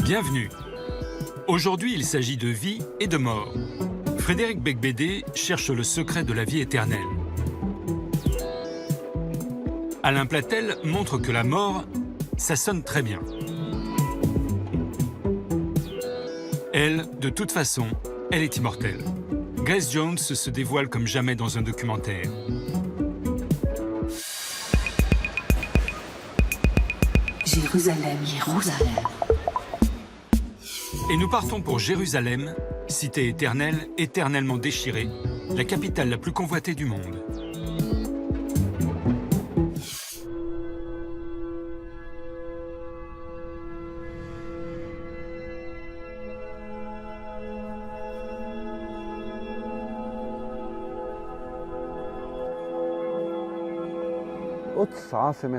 Bienvenue. Aujourd'hui, il s'agit de vie et de mort. Frédéric Beigbeder cherche le secret de la vie éternelle. Alain Platel montre que la mort, ça sonne très bien. Elle, de toute façon, elle est immortelle. Grace Jones se dévoile comme jamais dans un documentaire. Jérusalem, Jérusalem. Et nous partons pour Jérusalem, cité éternelle, éternellement déchirée, la capitale la plus convoitée du monde.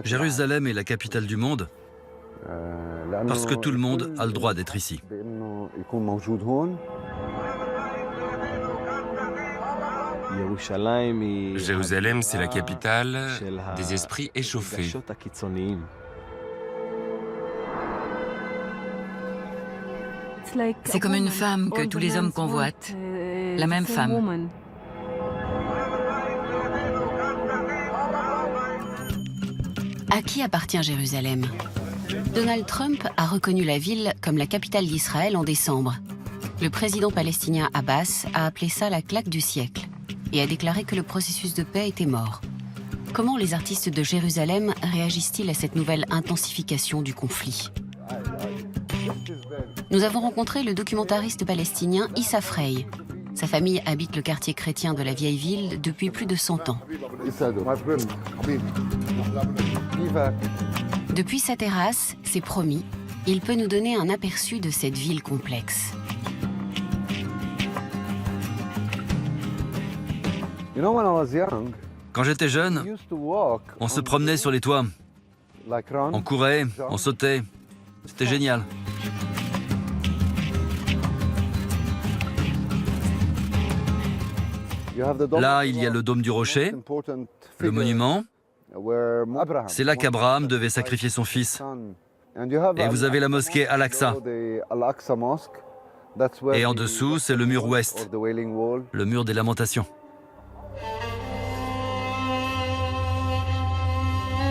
Jérusalem est la capitale du monde parce que tout le monde a le droit d'être ici. Jérusalem, c'est la capitale des esprits échauffés. C'est comme une femme que tous les hommes convoitent. La même femme. À qui appartient Jérusalem? Donald Trump a reconnu la ville comme la capitale d'Israël en décembre. Le président palestinien Abbas a appelé ça la claque du siècle et a déclaré que le processus de paix était mort. Comment les artistes de Jérusalem réagissent-ils à cette nouvelle intensification du conflit? Nous avons rencontré le documentariste palestinien Issa Frey. Sa famille habite le quartier chrétien de la vieille ville depuis plus de 100 ans. Depuis sa terrasse, c'est promis, il peut nous donner un aperçu de cette ville complexe. Quand j'étais jeune, on se promenait sur les toits. On courait, on sautait. C'était génial. Là, il y a le dôme du rocher, le monument. C'est là qu'Abraham devait sacrifier son fils. Et vous avez la mosquée Al-Aqsa. Et en dessous, c'est le mur ouest, le mur des lamentations.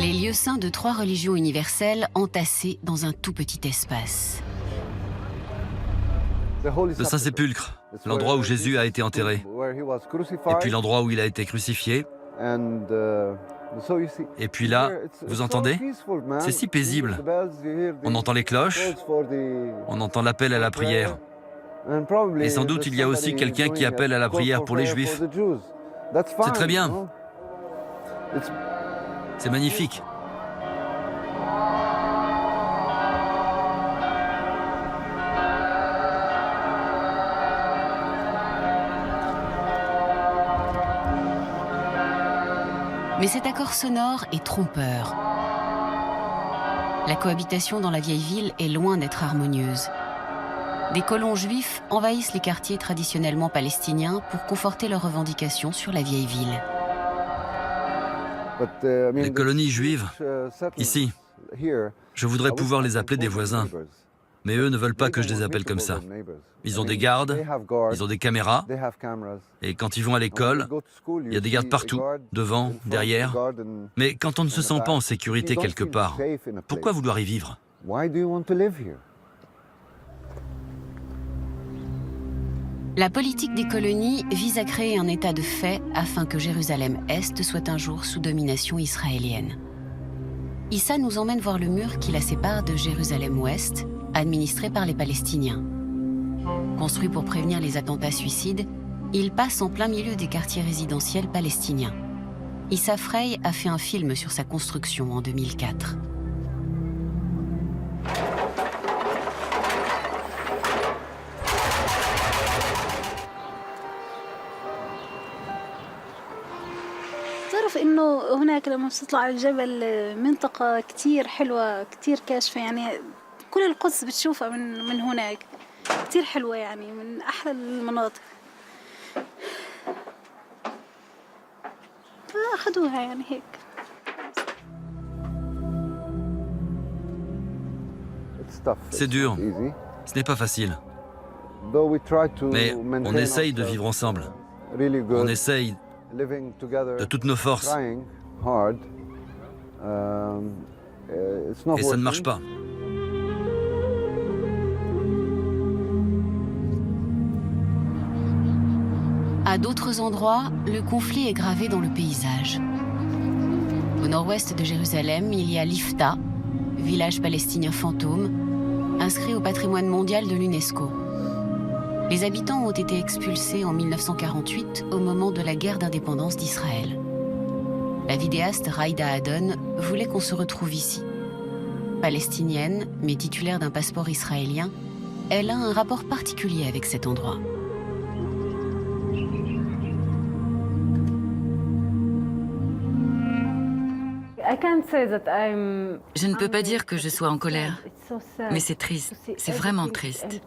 Les lieux saints de 3 religions universelles entassés dans un tout petit espace. Le Saint-Sépulcre, l'endroit où Jésus a été enterré. Et puis l'endroit où il a été crucifié. Et puis là, vous entendez? C'est si paisible. On entend les cloches, on entend l'appel à la prière. Et sans doute, il y a aussi quelqu'un qui appelle à la prière pour les Juifs. C'est très bien. C'est magnifique. Mais cet accord sonore est trompeur. La cohabitation dans la vieille ville est loin d'être harmonieuse. Des colons juifs envahissent les quartiers traditionnellement palestiniens pour conforter leurs revendications sur la vieille ville. Les colonies juives, ici, je voudrais pouvoir les appeler des voisins. Mais eux ne veulent pas que je les appelle comme ça. Ils ont des gardes, ils ont des caméras, et quand ils vont à l'école, il y a des gardes partout, devant, derrière. Mais quand on ne se sent pas en sécurité quelque part, pourquoi vouloir y vivre? La politique des colonies vise à créer un état de fait afin que Jérusalem-Est soit un jour sous domination israélienne. Issa nous emmène voir le mur qui la sépare de Jérusalem-Ouest, administré par les Palestiniens. Construit pour prévenir les attentats suicides, il passe en plein milieu des quartiers résidentiels palestiniens. Issa Frey a fait un film sur sa construction en 2004. تعرف إنه هناك لما بتطلع على الجبل منطقة كتير حلوة كتير كاشفة يعني كل القدس بتشوفها من هناك كتير حلوة يعني من أحلى المناطق أخدوها يعني هيك. C'est dur, ce n'est pas facile. Mais on essaye de vivre ensemble. On essaye de toutes nos forces. Et ça ne marche pas. À d'autres endroits, le conflit est gravé dans le paysage. Au nord-ouest de Jérusalem, il y a Lifta, village palestinien fantôme, inscrit au patrimoine mondial de l'UNESCO. Les habitants ont été expulsés en 1948 au moment de la guerre d'indépendance d'Israël. La vidéaste Raïda Haddon voulait qu'on se retrouve ici. Palestinienne, mais titulaire d'un passeport israélien, elle a un rapport particulier avec cet endroit. Je ne peux pas dire que je sois en colère, mais c'est triste, c'est vraiment triste.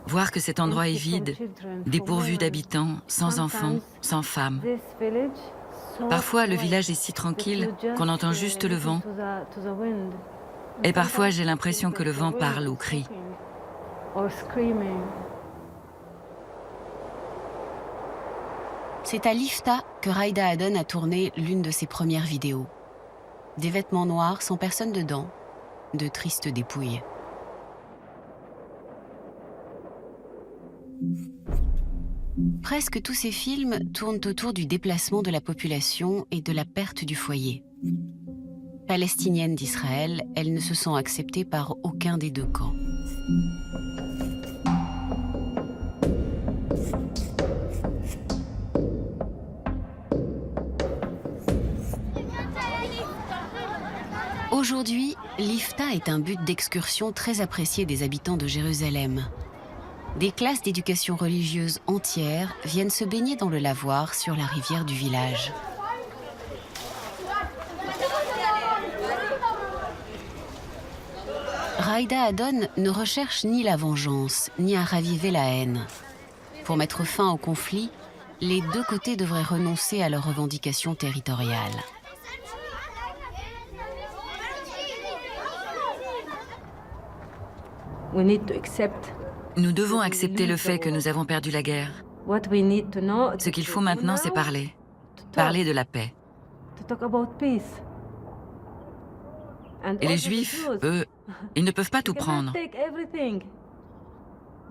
Voir que cet endroit est vide, dépourvu d'habitants, sans enfants, sans femmes. Parfois, le village est si tranquille qu'on entend juste le vent. Et parfois, j'ai l'impression que le vent parle ou crie. C'est à Lifta que Raïda Haddon a tourné l'une de ses premières vidéos. Des vêtements noirs sans personne dedans, de tristes dépouilles. Presque tous ces films tournent autour du déplacement de la population et de la perte du foyer. Palestinienne d'Israël, elle ne se sent acceptée par aucun des deux camps. Aujourd'hui, Lifta est un but d'excursion très apprécié des habitants de Jérusalem. Des classes d'éducation religieuse entières viennent se baigner dans le lavoir sur la rivière du village. Raïda Haddon ne recherche ni la vengeance, ni à raviver la haine. Pour mettre fin au conflit, les deux côtés devraient renoncer à leurs revendications territoriales. Nous devons accepter le fait que nous avons perdu la guerre. Ce qu'il faut maintenant, c'est parler. Parler de la paix. Et les Juifs, eux, ils ne peuvent pas tout prendre.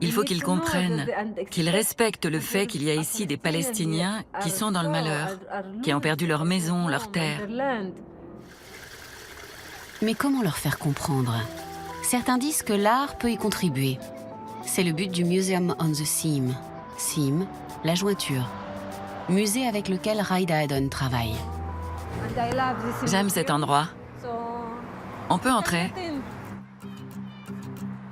Il faut qu'ils comprennent, qu'ils respectent le fait qu'il y a ici des Palestiniens qui sont dans le malheur, qui ont perdu leur maison, leur terre. Mais comment leur faire comprendre ? Certains disent que l'art peut y contribuer. C'est le but du Museum on the Seam. Seam, la jointure. Musée avec lequel Raïda Haddon travaille. J'aime cet endroit. On peut entrer.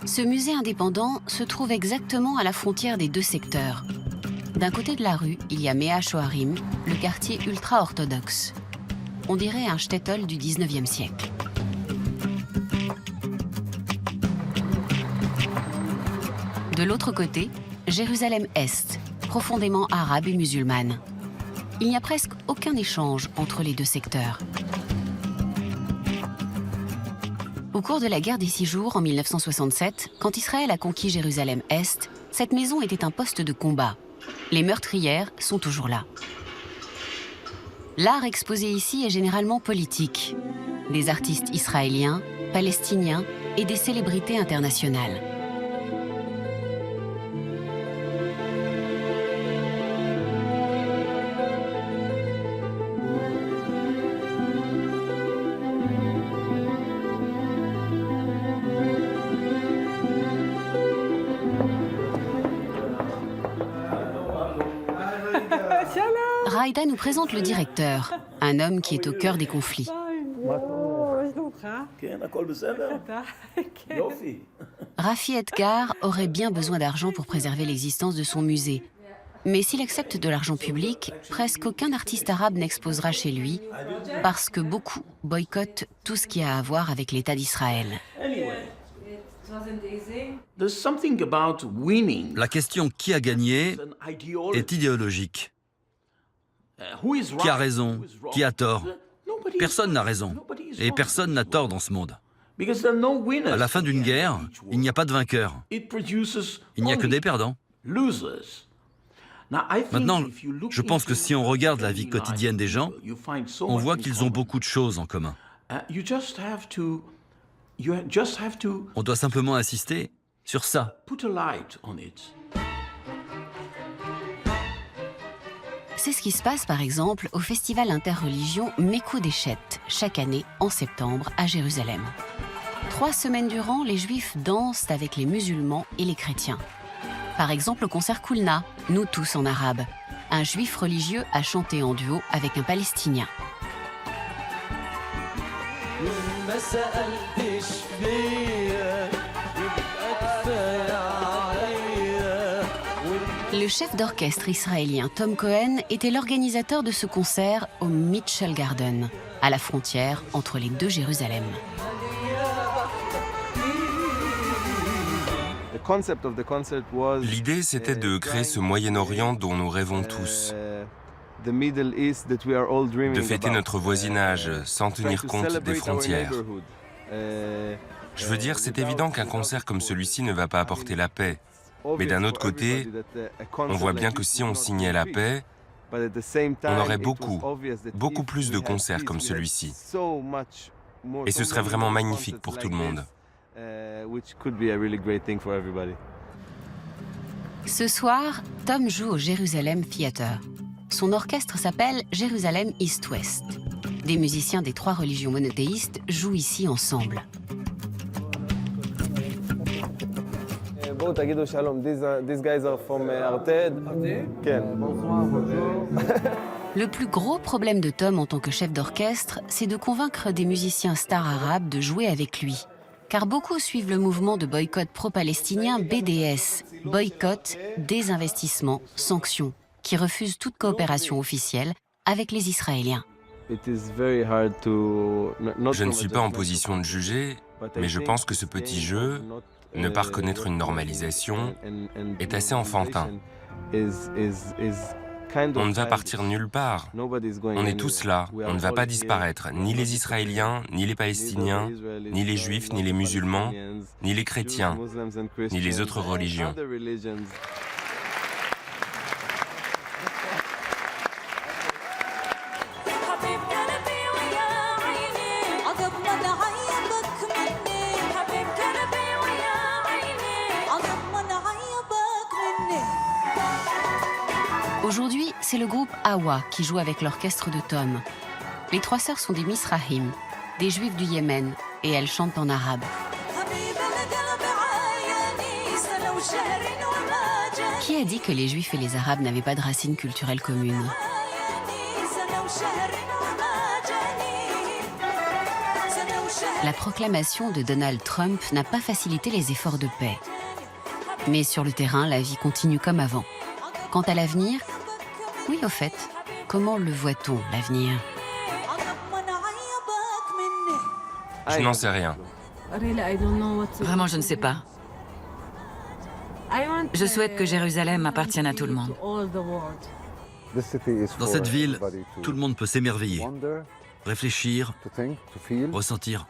Ce musée indépendant se trouve exactement à la frontière des deux secteurs. D'un côté de la rue, il y a Mea Shoarim, le quartier ultra-orthodoxe. On dirait un shtetl du 19e siècle. De l'autre côté, Jérusalem-Est, profondément arabe et musulmane. Il n'y a presque aucun échange entre les deux secteurs. Au cours de la guerre des 6 jours en 1967, quand Israël a conquis Jérusalem-Est, cette maison était un poste de combat. Les meurtrières sont toujours là. L'art exposé ici est généralement politique. Des artistes israéliens, palestiniens et des célébrités internationales. Raïda nous présente le directeur, un homme qui est au cœur des conflits. Rafi Edgar aurait bien besoin d'argent pour préserver l'existence de son musée. Mais s'il accepte de l'argent public, presque aucun artiste arabe n'exposera chez lui, parce que beaucoup boycottent tout ce qui a à voir avec l'État d'Israël. La question qui a gagné est idéologique. Qui a raison? Qui a tort? Personne n'a raison. Et personne n'a tort dans ce monde. À la fin d'une guerre, il n'y a pas de vainqueur. Il n'y a que des perdants. Maintenant, je pense que si on regarde la vie quotidienne des gens, on voit qu'ils ont beaucoup de choses en commun. On doit simplement insister sur ça. C'est ce qui se passe par exemple au festival interreligion Mekhoudeshet, chaque année en septembre à Jérusalem. 3 semaines durant, les Juifs dansent avec les musulmans et les chrétiens. Par exemple au concert Kulna, Nous tous en arabe. Un Juif religieux a chanté en duo avec un Palestinien. Le chef d'orchestre israélien Tom Cohen était l'organisateur de ce concert au Mitchell Garden, à la frontière entre les deux Jérusalem. L'idée, c'était de créer ce Moyen-Orient dont nous rêvons tous, de fêter notre voisinage sans tenir compte des frontières. Je veux dire, c'est évident qu'un concert comme celui-ci ne va pas apporter la paix. Mais d'un autre côté, on voit bien que si on signait la paix, on aurait beaucoup plus de concerts comme celui-ci. Et ce serait vraiment magnifique pour tout le monde. Ce soir, Tom joue au Jérusalem Theater. Son orchestre s'appelle Jérusalem East-West. Des musiciens des 3 religions monothéistes jouent ici ensemble. Le plus gros problème de Tom en tant que chef d'orchestre, c'est de convaincre des musiciens stars arabes de jouer avec lui. Car beaucoup suivent le mouvement de boycott pro-palestinien BDS, boycott, désinvestissement, sanctions, qui refuse toute coopération officielle avec les Israéliens. Je ne suis pas en position de juger, mais je pense que ce petit jeu, ne pas reconnaître une normalisation, est assez enfantin. On ne va partir nulle part. On est tous là. On ne va pas disparaître. Ni les Israéliens, ni les Palestiniens, ni les Juifs, ni les musulmans, ni les chrétiens, ni les autres religions. Aujourd'hui, c'est le groupe Hawa qui joue avec l'orchestre de Tom. Les 3 sœurs sont des Misrahim, des Juifs du Yémen, et elles chantent en arabe. Qui a dit que les Juifs et les Arabes n'avaient pas de racines culturelles communes? La proclamation de Donald Trump n'a pas facilité les efforts de paix. Mais sur le terrain, la vie continue comme avant. Quant à l'avenir, oui, au fait, comment le voit-on, l'avenir? Je n'en sais rien. Vraiment, je ne sais pas. Je souhaite que Jérusalem appartienne à tout le monde. Dans cette ville, tout le monde peut s'émerveiller, réfléchir, ressentir.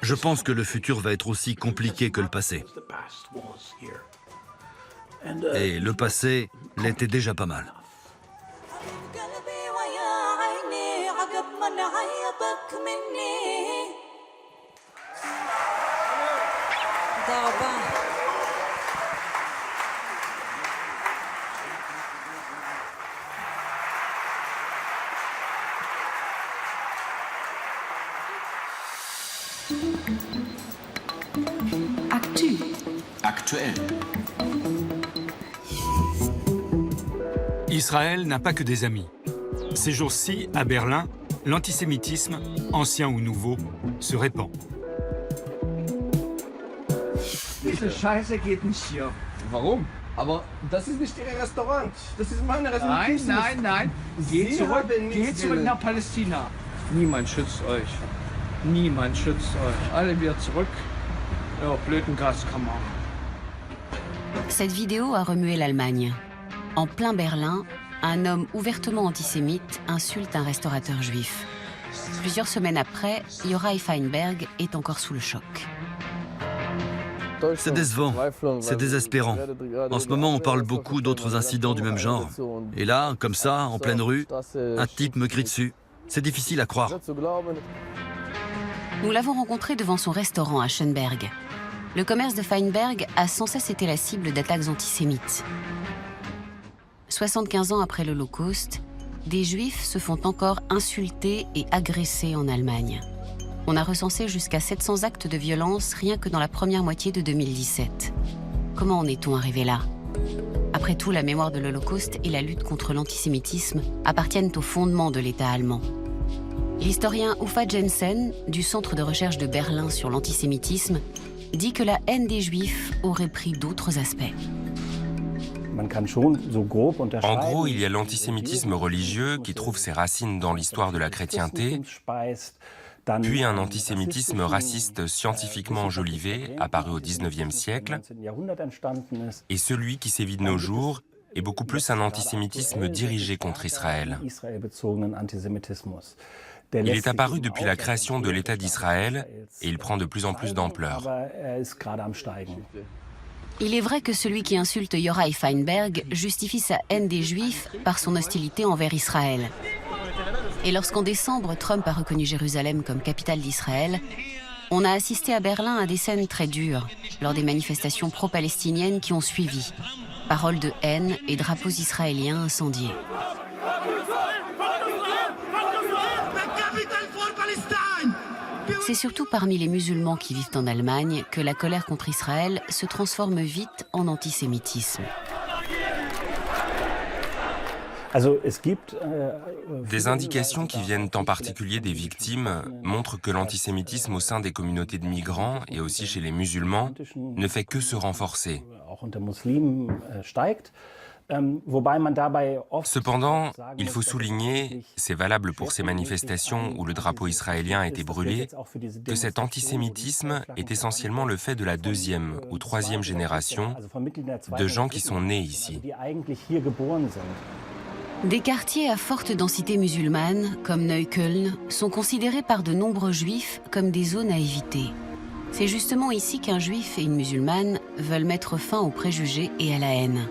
Je pense que le futur va être aussi compliqué que le passé. Et le passé l'était déjà pas mal. Actuel. Israël n'a pas que des amis. Ces jours-ci, à Berlin, l'antisémitisme, ancien ou nouveau, se répand. Diese Scheiße geht nicht hier. Warum? Aber das ist nicht Ihr Restaurant. Das ist meine Restaurant. Nein. Geht zurück nach Palästina. Niemand schützt euch. Niemand schützt euch. Alle wieder zurück. Ja, blöden Gaskammer. Cette vidéo a remué l'Allemagne. En plein Berlin, un homme ouvertement antisémite insulte un restaurateur juif. Plusieurs semaines après, Yochai Feinberg est encore sous le choc. C'est décevant, c'est désespérant. En ce moment, on parle beaucoup d'autres incidents du même genre. Et là, comme ça, en pleine rue, un type me crie dessus. C'est difficile à croire. Nous l'avons rencontré devant son restaurant à Schönberg. Le commerce de Feinberg a sans cesse été la cible d'attaques antisémites. 75 ans après l'Holocauste, des Juifs se font encore insulter et agresser en Allemagne. On a recensé jusqu'à 700 actes de violence rien que dans la première moitié de 2017. Comment en est-on arrivé là? Après tout, la mémoire de l'Holocauste et la lutte contre l'antisémitisme appartiennent au fondement de l'État allemand. L'historien Ufa Jensen, du Centre de recherche de Berlin sur l'antisémitisme, dit que la haine des Juifs aurait pris d'autres aspects. En gros, il y a l'antisémitisme religieux qui trouve ses racines dans l'histoire de la chrétienté, puis un antisémitisme raciste scientifiquement enjolivé, apparu au XIXe siècle, et celui qui sévit de nos jours est beaucoup plus un antisémitisme dirigé contre Israël. Il est apparu depuis la création de l'État d'Israël et il prend de plus en plus d'ampleur. Il est vrai que celui qui insulte Yochai Feinberg justifie sa haine des Juifs par son hostilité envers Israël. Et lorsqu'en décembre, Trump a reconnu Jérusalem comme capitale d'Israël, on a assisté à Berlin à des scènes très dures lors des manifestations pro-palestiniennes qui ont suivi. Paroles de haine et drapeaux israéliens incendiés. C'est surtout parmi les musulmans qui vivent en Allemagne que la colère contre Israël se transforme vite en antisémitisme. Des indications qui viennent en particulier des victimes montrent que l'antisémitisme au sein des communautés de migrants et aussi chez les musulmans ne fait que se renforcer. Cependant, il faut souligner, c'est valable pour ces manifestations où le drapeau israélien a été brûlé, que cet antisémitisme est essentiellement le fait de la deuxième ou troisième génération de gens qui sont nés ici. Des quartiers à forte densité musulmane, comme Neukölln, sont considérés par de nombreux juifs comme des zones à éviter. C'est justement ici qu'un juif et une musulmane veulent mettre fin aux préjugés et à la haine.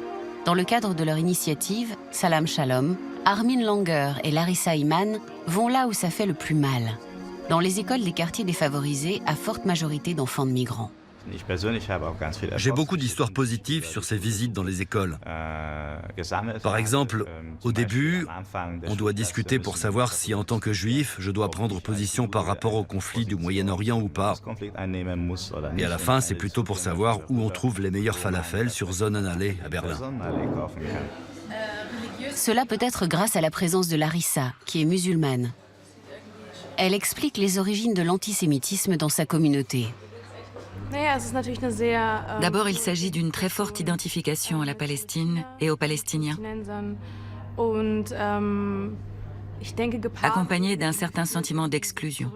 Dans le cadre de leur initiative, Salam Shalom, Armin Langer et Larissa Iman vont là où ça fait le plus mal, dans les écoles des quartiers défavorisés à forte majorité d'enfants de migrants. J'ai beaucoup d'histoires positives sur ces visites dans les écoles. Par exemple, au début, on doit discuter pour savoir si, en tant que juif, je dois prendre position par rapport au conflit du Moyen-Orient ou pas. Et à la fin, c'est plutôt pour savoir où on trouve les meilleurs falafels sur Sonnenallee à Berlin. Cela peut être grâce à la présence de Larissa, qui est musulmane. Elle explique les origines de l'antisémitisme dans sa communauté. D'abord, il s'agit d'une très forte identification à la Palestine et aux Palestiniens, accompagnée d'un certain sentiment d'exclusion.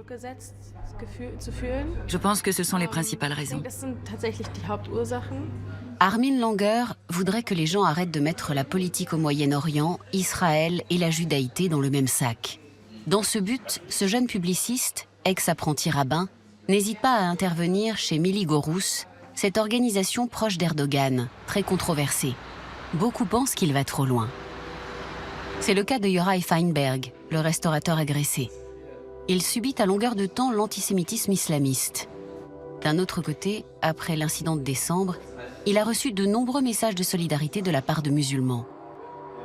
Je pense que ce sont les principales raisons. Armin Langer voudrait que les gens arrêtent de mettre la politique au Moyen-Orient, Israël et la judaïté dans le même sac. Dans ce but, ce jeune publiciste, ex-apprenti rabbin, n'hésite pas à intervenir chez Millî Gorus, cette organisation proche d'Erdogan, très controversée. Beaucoup pensent qu'il va trop loin. C'est le cas de Yochai Feinberg, le restaurateur agressé. Il subit à longueur de temps l'antisémitisme islamiste. D'un autre côté, après l'incident de décembre, il a reçu de nombreux messages de solidarité de la part de musulmans.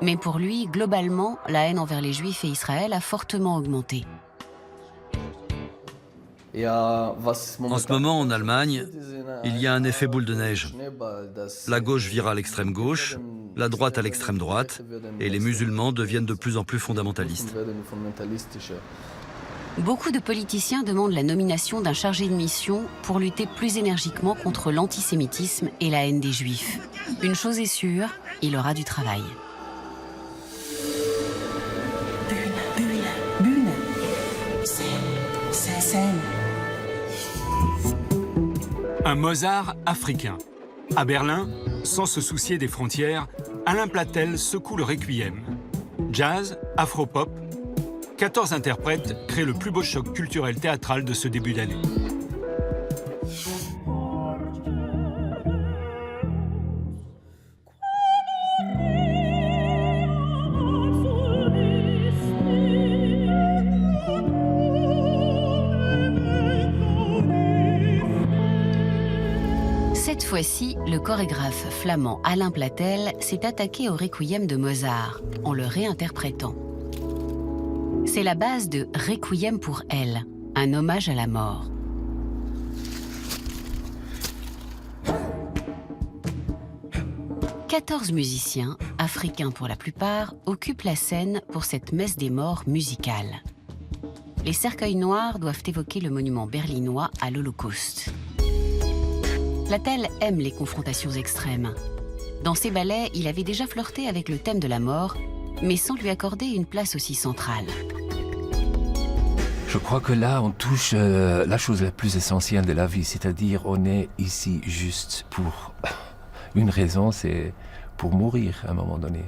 Mais pour lui, globalement, la haine envers les Juifs et Israël a fortement augmenté. En ce moment, en Allemagne, il y a un effet boule de neige. La gauche vire à l'extrême gauche, la droite à l'extrême droite, et les musulmans deviennent de plus en plus fondamentalistes. Beaucoup de politiciens demandent la nomination d'un chargé de mission pour lutter plus énergiquement contre l'antisémitisme et la haine des Juifs. Une chose est sûre, il aura du travail. Bühne. Scène. Un Mozart africain. À Berlin, sans se soucier des frontières, Alain Platel secoue le requiem. Jazz, afro-pop, 14 interprètes créent le plus beau choc culturel théâtral de ce début d'année. Cette fois-ci, le chorégraphe flamand Alain Platel s'est attaqué au Requiem de Mozart en le réinterprétant. C'est la base de Requiem pour elle, un hommage à la mort. « 14 musiciens, africains pour la plupart, occupent la scène pour cette messe des morts musicale. Les cercueils noirs doivent évoquer le monument berlinois à l'Holocauste. Platel aime les confrontations extrêmes. Dans ses ballets, il avait déjà flirté avec le thème de la mort, mais sans lui accorder une place aussi centrale. Je crois que là, on touche la chose la plus essentielle de la vie, c'est-à-dire on est ici juste pour une raison, c'est pour mourir à un moment donné.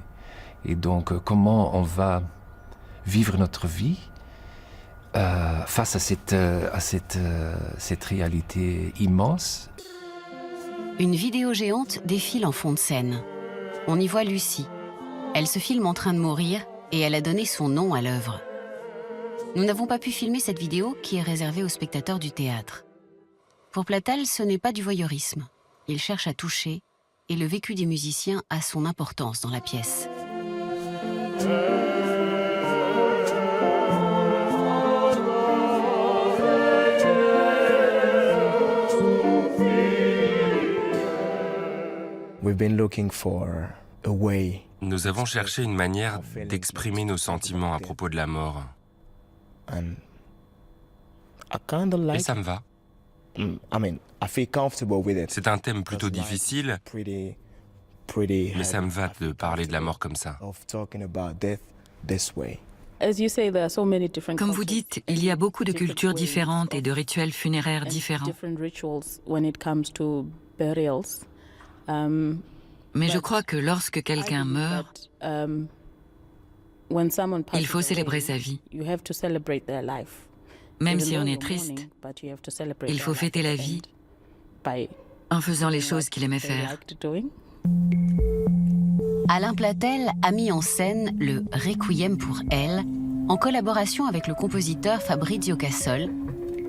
Et donc, comment on va vivre notre vie face à cette réalité immense. Une vidéo géante défile en fond de scène. On y voit Lucie. Elle se filme en train de mourir et elle a donné son nom à l'œuvre. Nous n'avons pas pu filmer cette vidéo qui est réservée aux spectateurs du théâtre. Pour Platel, ce n'est pas du voyeurisme. Il cherche à toucher et le vécu des musiciens a son importance dans la pièce. Nous avons cherché une manière d'exprimer nos sentiments à propos de la mort. Et ça me va. C'est un thème plutôt difficile, mais ça me va de parler de la mort comme ça. Comme vous dites, il y a beaucoup de cultures différentes et de rituels funéraires différents. Mais je crois que lorsque quelqu'un meurt, il faut célébrer sa vie. Même si on est triste, il faut fêter la vie en faisant les choses qu'il aimait faire. Alain Platel a mis en scène le Requiem pour elle en collaboration avec le compositeur Fabrizio Cassol,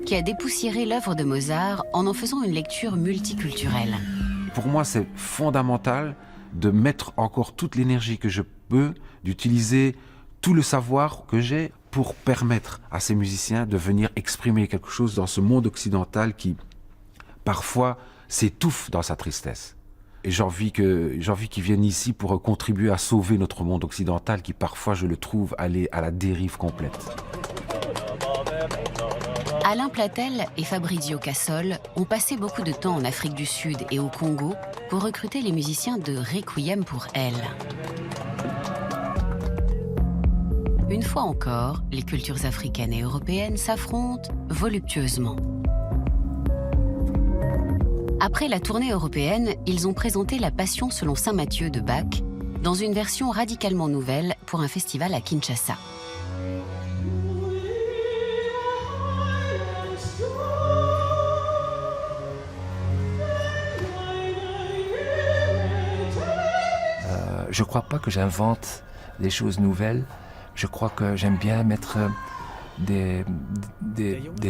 qui a dépoussiéré l'œuvre de Mozart en faisant une lecture multiculturelle. Pour moi, c'est fondamental de mettre encore toute l'énergie que je peux, d'utiliser tout le savoir que j'ai pour permettre à ces musiciens de venir exprimer quelque chose dans ce monde occidental qui, parfois, s'étouffe dans sa tristesse. Et j'ai envie qu'ils viennent ici pour contribuer à sauver notre monde occidental qui, parfois, je le trouve, aller à la dérive complète. Alain Platel et Fabrizio Cassol ont passé beaucoup de temps en Afrique du Sud et au Congo pour recruter les musiciens de Requiem pour elle. Une fois encore, les cultures africaines et européennes s'affrontent voluptueusement. Après la tournée européenne, ils ont présenté La Passion selon saint Matthieu de Bach dans une version radicalement nouvelle pour un festival à Kinshasa. Je ne crois pas que j'invente des choses nouvelles. Je crois que j'aime bien mettre des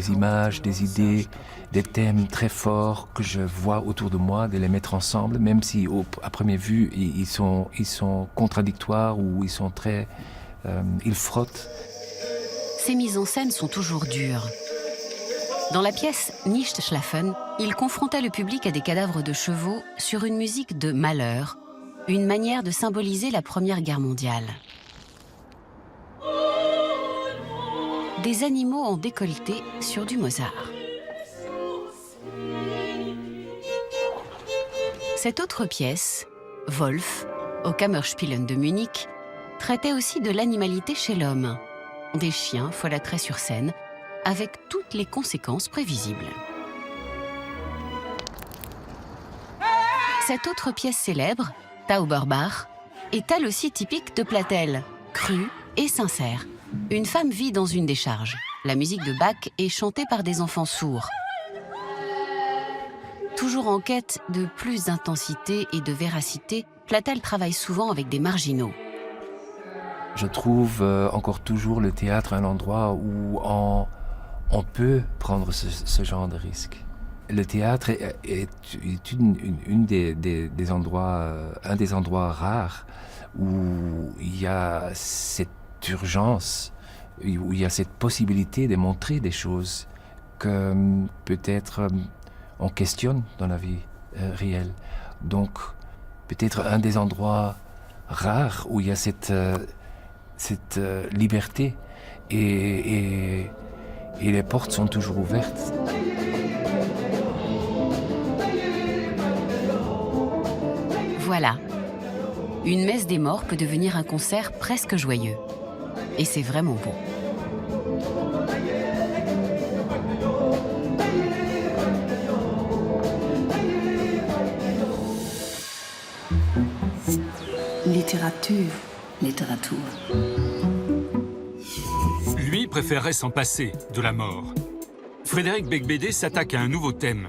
images, des idées, des thèmes très forts que je vois autour de moi, de les mettre ensemble, même si à première vue ils sont contradictoires ou ils frottent. Ces mises en scène sont toujours dures. Dans la pièce Nicht schlafen, il confrontait le public à des cadavres de chevaux sur une musique de malheur, une manière de symboliser la Première Guerre mondiale. Des animaux en décolleté sur du Mozart. Cette autre pièce, Wolf, au Kammerspielen de Munich, traitait aussi de l'animalité chez l'homme. Des chiens folâtraient sur scène, avec toutes les conséquences prévisibles. Cette autre pièce célèbre, Tauberbach, est elle aussi typique de Platel, crue et sincère. Une femme vit dans une décharge. La musique de Bach est chantée par des enfants sourds. Toujours en quête de plus d'intensité et de véracité, Platel travaille souvent avec des marginaux. Je trouve encore toujours le théâtre un endroit où on peut prendre ce genre de risque. Le théâtre est des endroits, un des endroits rares où il y a cette urgence, où il y a cette possibilité de montrer des choses que peut-être on questionne dans la vie réelle. Donc peut-être un des endroits rares où il y a cette liberté et les portes sont toujours ouvertes. Voilà. Une messe des morts peut devenir un concert presque joyeux. Et c'est vraiment beau. Littérature. Lui préférerait s'en passer de la mort. Frédéric Beigbeder s'attaque à un nouveau thème,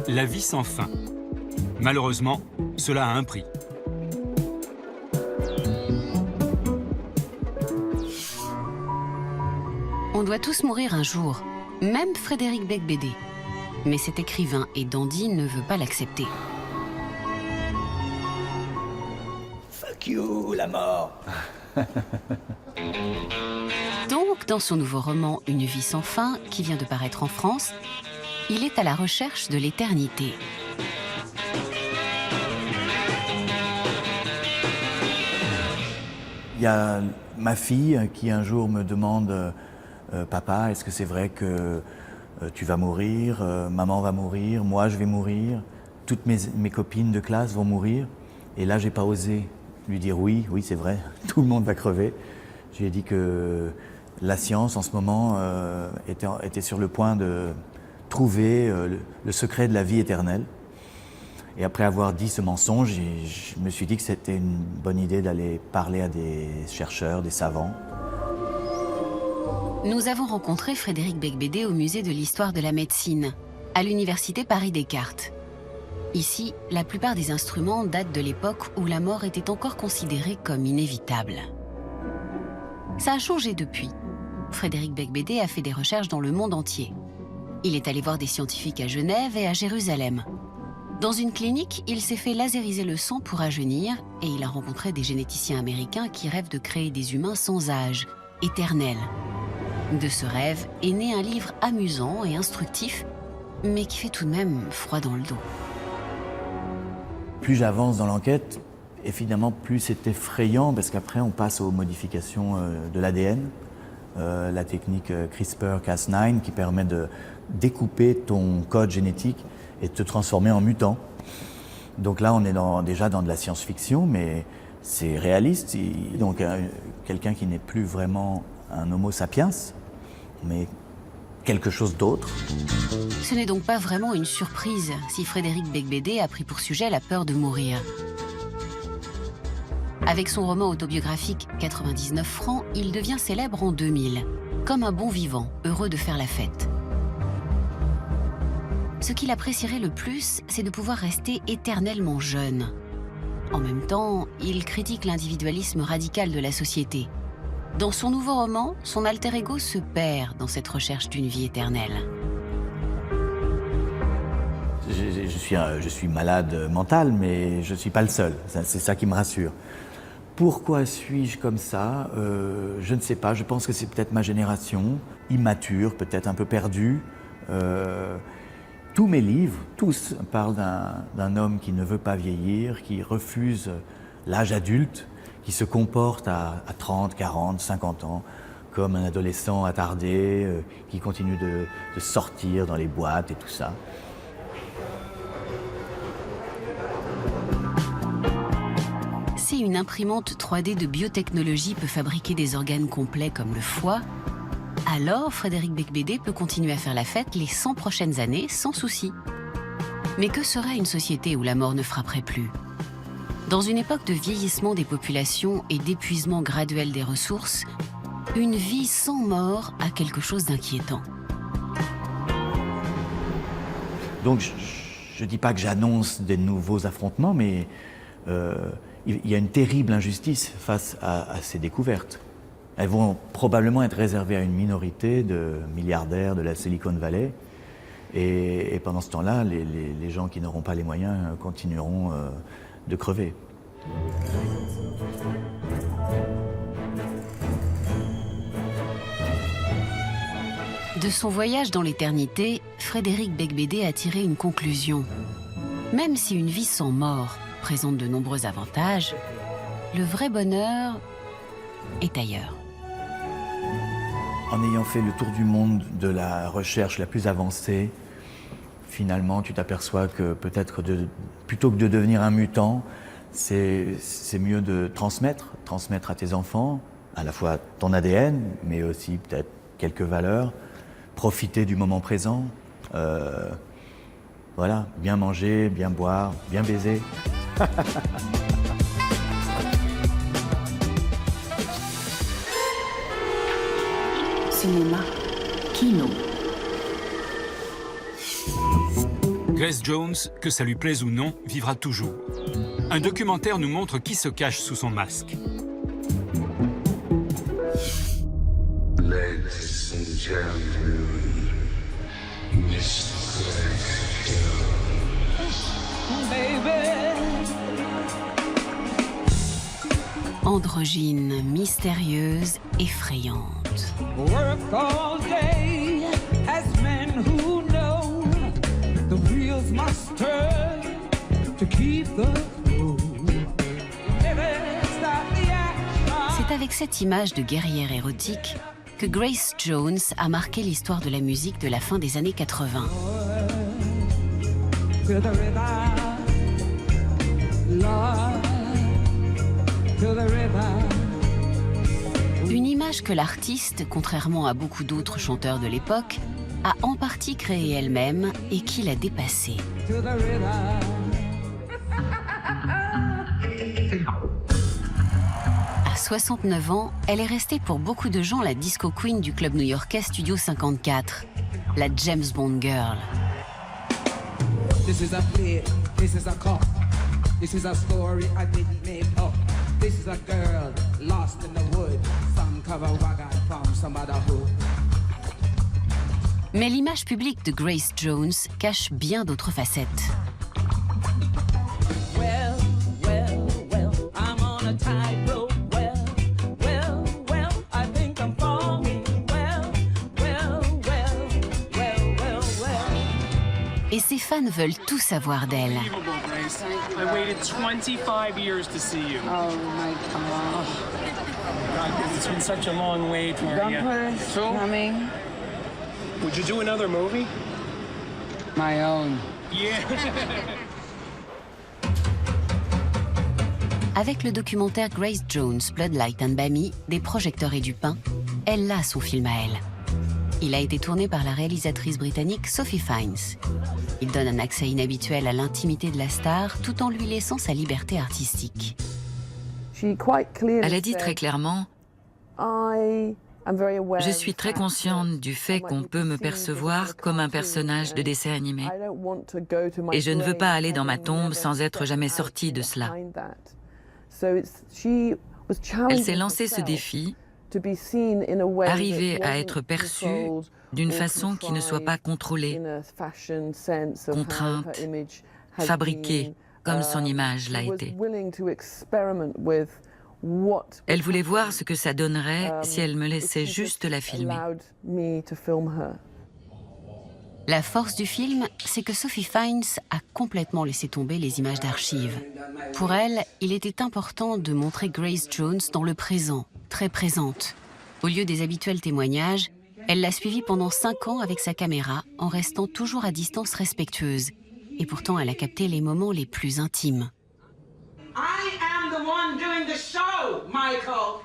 la vie sans fin. Malheureusement, cela a un prix. On doit tous mourir un jour, même Frédéric Beigbeder. Mais cet écrivain et dandy ne veut pas l'accepter. Fuck you, la mort. Donc, dans son nouveau roman Une vie sans fin, qui vient de paraître en France, il est à la recherche de l'éternité. Il y a ma fille qui un jour me demande Papa, est-ce que c'est vrai que tu vas mourir, maman va mourir, moi je vais mourir, toutes mes copines de classe vont mourir. Et là, j'ai pas osé lui dire oui, c'est vrai, tout le monde va crever. J'ai dit que la science, en ce moment, était sur le point de trouver le secret de la vie éternelle. Et après avoir dit ce mensonge, je me suis dit que c'était une bonne idée d'aller parler à des chercheurs, des savants. Nous avons rencontré Frédéric Beigbeder au musée de l'histoire de la médecine, à l'université Paris-Descartes. Ici, la plupart des instruments datent de l'époque où la mort était encore considérée comme inévitable. Ça a changé depuis. Frédéric Beigbeder a fait des recherches dans le monde entier. Il est allé voir des scientifiques à Genève et à Jérusalem. Dans une clinique, il s'est fait lasériser le sang pour rajeunir et il a rencontré des généticiens américains qui rêvent de créer des humains sans âge, éternels. De ce rêve est né un livre amusant et instructif, mais qui fait tout de même froid dans le dos. Plus j'avance dans l'enquête, évidemment plus c'est effrayant parce qu'après on passe aux modifications de l'ADN, la technique CRISPR-Cas9 qui permet de découper ton code génétique et de te transformer en mutant. Donc là on est déjà dans de la science-fiction, mais c'est réaliste. Donc quelqu'un qui n'est plus vraiment un homo sapiens, mais quelque chose d'autre. Ce n'est donc pas vraiment une surprise si Frédéric Beigbeder a pris pour sujet la peur de mourir. Avec son roman autobiographique 99 francs, il devient célèbre en 2000, comme un bon vivant, heureux de faire la fête. Ce qu'il apprécierait le plus, c'est de pouvoir rester éternellement jeune. En même temps, il critique l'individualisme radical de la société. Dans son nouveau roman, son alter ego se perd dans cette recherche d'une vie éternelle. Je suis malade mental, mais je ne suis pas le seul. C'est ça qui me rassure. Pourquoi suis-je comme ça? Je ne sais pas. Je pense que c'est peut-être ma génération, immature, peut-être un peu perdue. Tous mes livres, tous, parlent d'un homme qui ne veut pas vieillir, qui refuse l'âge adulte, qui se comporte à 30, 40, 50 ans comme un adolescent attardé, qui continue de sortir dans les boîtes et tout ça. Si une imprimante 3D de biotechnologie peut fabriquer des organes complets comme le foie, alors Frédéric Beigbeder peut continuer à faire la fête les 100 prochaines années sans souci. Mais que serait une société où la mort ne frapperait plus? Dans une époque de vieillissement des populations et d'épuisement graduel des ressources, une vie sans mort a quelque chose d'inquiétant. Donc je ne dis pas que j'annonce des nouveaux affrontements, mais il y a une terrible injustice face à ces découvertes. Elles vont probablement être réservées à une minorité de milliardaires de la Silicon Valley. Et pendant ce temps-là, les gens qui n'auront pas les moyens continueront de crever. De son voyage dans l'éternité, Frédéric Beigbeder a tiré une conclusion. Même si une vie sans mort présente de nombreux avantages, le vrai bonheur est ailleurs. En ayant fait le tour du monde de la recherche la plus avancée, finalement, tu t'aperçois que peut-être plutôt que de devenir un mutant, c'est mieux de transmettre à tes enfants, à la fois ton ADN, mais aussi peut-être quelques valeurs, profiter du moment présent, voilà, bien manger, bien boire, bien baiser. Cinéma, kino. Grace Jones, que ça lui plaise ou non, vivra toujours. Un documentaire nous montre qui se cache sous son masque. Ladies and gentlemen, Mr. Androgyne, mystérieuse, effrayante. Work all day as men who know the wheels must turn to keep the flow. C'est avec cette image de guerrière érotique que Grace Jones a marqué l'histoire de la musique de la fin des années 80. Une image que l'artiste, contrairement à beaucoup d'autres chanteurs de l'époque, a en partie créée elle-même et qui l'a dépassée. À 69 ans, elle est restée pour beaucoup de gens la disco queen du club new-yorkais Studio 54, la James Bond girl. This is a play, this is a cop, this is a story I didn't make up. This is a girl lost in the wood, some cover wagon from some other hood. Mais l'image publique de Grace Jones cache bien d'autres facettes. Well, well, well, I'm on a tightrope. Well, well, well, I think I'm falling. Well, well, well, well, well, well. Et ses fans veulent tout savoir d'elle. I waited 25 years to see you. Oh my God. God, it's been such a long wait for Don't you. put it coming. Would you do another movie? My own. Yeah. Avec le documentaire Grace Jones, Bloodlight and Bammy, des projecteurs et du pain, elle a son film à elle. Il a été tourné par la réalisatrice britannique Sophie Fiennes. Il donne un accès inhabituel à l'intimité de la star tout en lui laissant sa liberté artistique. Elle a dit très clairement « Je suis très consciente du fait qu'on peut me percevoir comme un personnage de dessin animé. Et je ne veux pas aller dans ma tombe sans être jamais sortie de cela. » Elle s'est lancée ce défi, arriver à être perçue d'une façon qui ne soit pas contrôlée, contrainte, fabriquée comme son image l'a été. Elle voulait voir ce que ça donnerait si elle me laissait juste la filmer. La force du film, c'est que Sophie Fiennes a complètement laissé tomber les images d'archives. Pour elle, il était important de montrer Grace Jones dans le présent, très présente. Au lieu des habituels témoignages, elle l'a suivie pendant 5 ans avec sa caméra, en restant toujours à distance respectueuse. Et pourtant, elle a capté les moments les plus intimes. I am the one doing the show, Michael.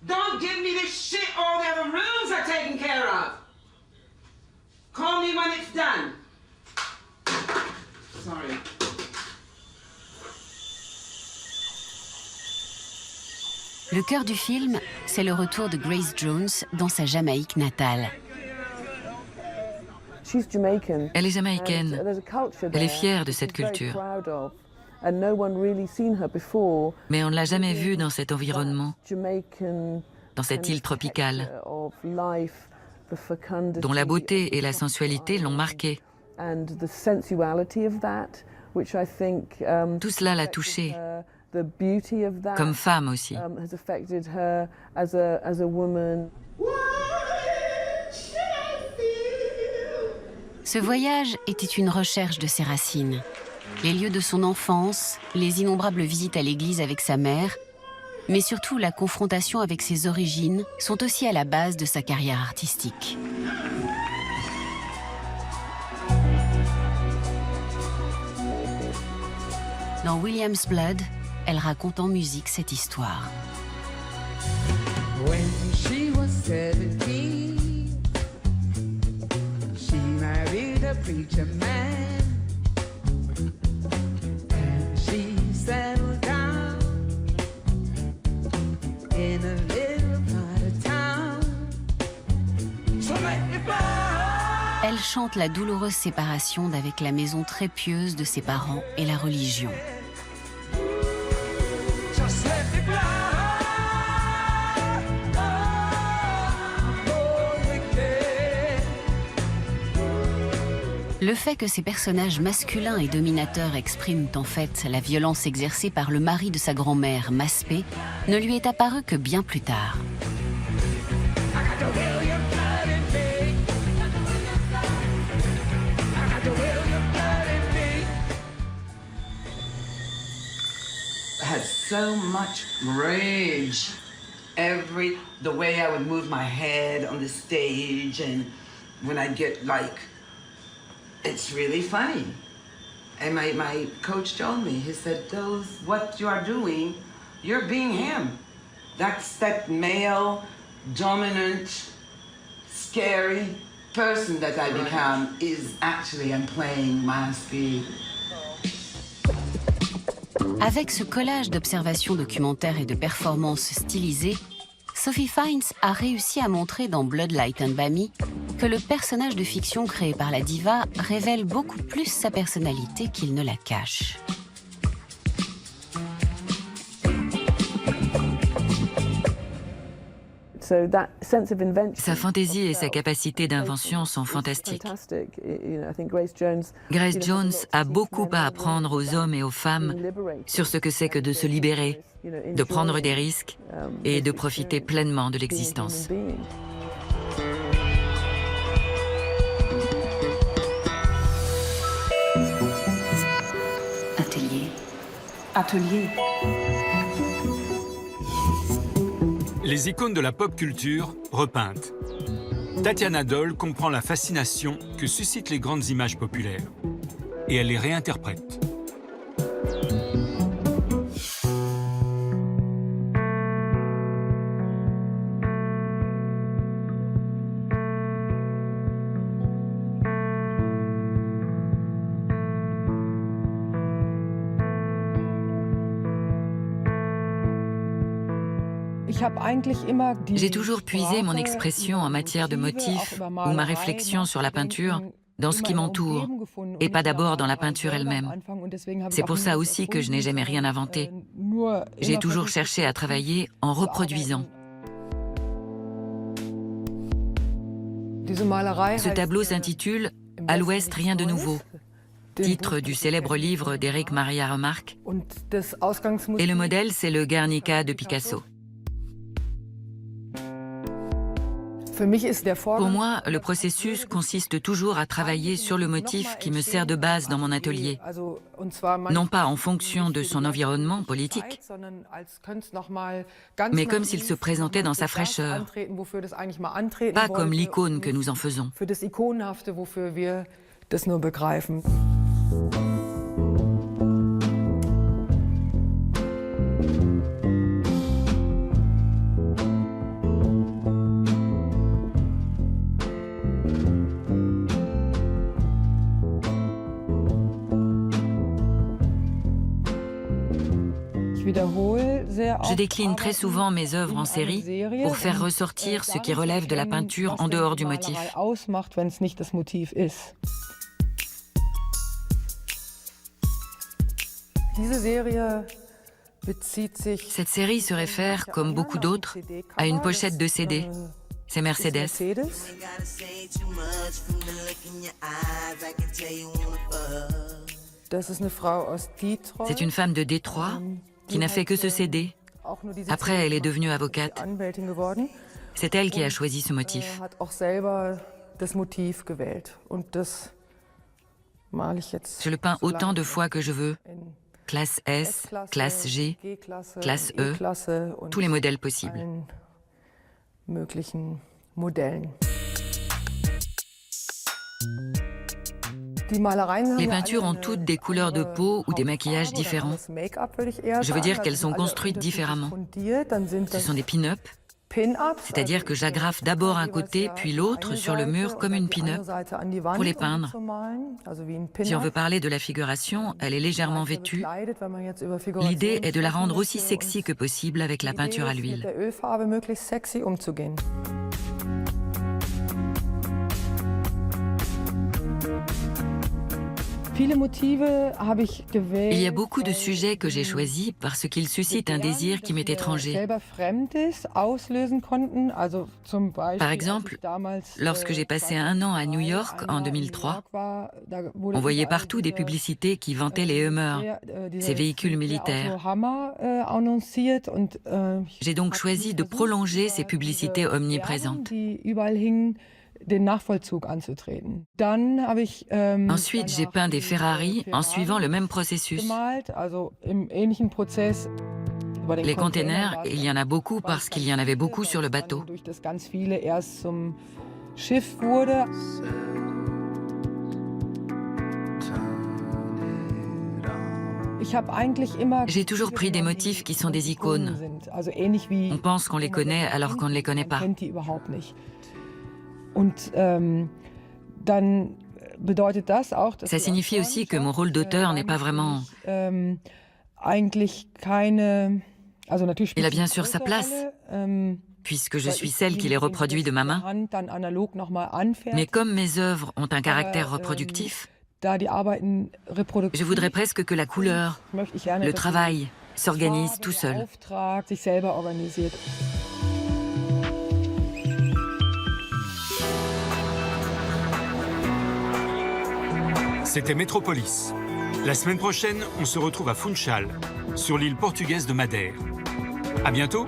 Don't give me this shit all the other rooms are taken care of. Call me when it's done. Sorry. Le cœur du film, c'est le retour de Grace Jones dans sa Jamaïque natale. Elle est jamaïcaine. Elle est fière de cette culture. Mais on ne l'a jamais vue dans cet environnement, dans cette île tropicale, dont la beauté et la sensualité l'ont marquée. Tout cela l'a touchée, comme femme aussi. Ce voyage était une recherche de ses racines. Les lieux de son enfance, les innombrables visites à l'église avec sa mère, mais surtout la confrontation avec ses origines sont aussi à la base de sa carrière artistique. Dans William's Blood, elle raconte en musique cette histoire. When she was 17, she married a preacher man, and she settled down in a little part of town. So let me fly. Elle chante la douloureuse séparation d'avec la maison très pieuse de ses parents et la religion. Just let me fly. Le fait que ces personnages masculins et dominateurs expriment en fait la violence exercée par le mari de sa grand-mère, Maspé, ne lui est apparu que bien plus tard. Had so much rage. The way I would move my head on the stage, and when I'd get like, it's really funny. And my coach told me, he said, what you are doing, you're being him. That's that male, dominant, scary person that I become is actually I'm playing Maspé. Avec ce collage d'observations documentaires et de performances stylisées, Sophie Fiennes a réussi à montrer dans Bloodlight and Bami que le personnage de fiction créé par la diva révèle beaucoup plus sa personnalité qu'il ne la cache. Sa fantaisie et sa capacité d'invention sont fantastiques. Grace Jones a beaucoup à apprendre aux hommes et aux femmes sur ce que c'est que de se libérer, de prendre des risques et de profiter pleinement de l'existence. Atelier. Les icônes de la pop culture repeintes. Tatiana Doll comprend la fascination que suscitent les grandes images populaires et elle les réinterprète. J'ai toujours puisé mon expression en matière de motifs ou ma réflexion sur la peinture dans ce qui m'entoure et pas d'abord dans la peinture elle-même. C'est pour ça aussi que je n'ai jamais rien inventé. J'ai toujours cherché à travailler en reproduisant. Ce tableau s'intitule « À l'Ouest, rien de nouveau », titre du célèbre livre d'Éric Maria Remarque, et le modèle, c'est le Guernica de Picasso. Pour moi, le processus consiste toujours à travailler sur le motif qui me sert de base dans mon atelier, non pas en fonction de son environnement politique, mais comme s'il se présentait dans sa fraîcheur, pas comme l'icône que nous en faisons. Je décline très souvent mes œuvres en série pour faire ressortir ce qui relève de la peinture en dehors du motif. Cette série se réfère, comme beaucoup d'autres, à une pochette de CD. C'est Mercedes. C'est une femme de Détroit qui n'a fait que ce CD. Après, elle est devenue avocate. C'est elle qui a choisi ce motif. Je le peins autant de fois que je veux. Classe S, classe G, classe E, tous les modèles possibles. Les peintures ont toutes des couleurs de peau ou des maquillages différents. Je veux dire qu'elles sont construites différemment. Ce sont des pin-up, c'est-à-dire que j'agrafe d'abord un côté puis l'autre sur le mur comme une pin-up pour les peindre. Si on veut parler de la figuration, elle est légèrement vêtue. L'idée est de la rendre aussi sexy que possible avec la peinture à l'huile. Il y a beaucoup de sujets que j'ai choisis parce qu'ils suscitent un désir qui m'est étranger. Par exemple, lorsque j'ai passé un an à New York en 2003, on voyait partout des publicités qui vantaient les Hummer, ces véhicules militaires. J'ai donc choisi de prolonger ces publicités omniprésentes. Ensuite, j'ai peint des Ferrari en suivant le même processus. Les containers, il y en a beaucoup parce qu'il y en avait beaucoup sur le bateau. J'ai toujours pris des motifs qui sont des icônes. On pense qu'on les connaît alors qu'on ne les connaît pas. Ça signifie aussi que mon rôle d'auteur n'est pas vraiment... Il a bien sûr sa place, puisque je suis celle qui les reproduit de ma main. Mais comme mes œuvres ont un caractère reproductif, je voudrais presque que la couleur, le travail, s'organise tout seul. C'était Métropolis. La semaine prochaine, on se retrouve à Funchal, sur l'île portugaise de Madère. À bientôt!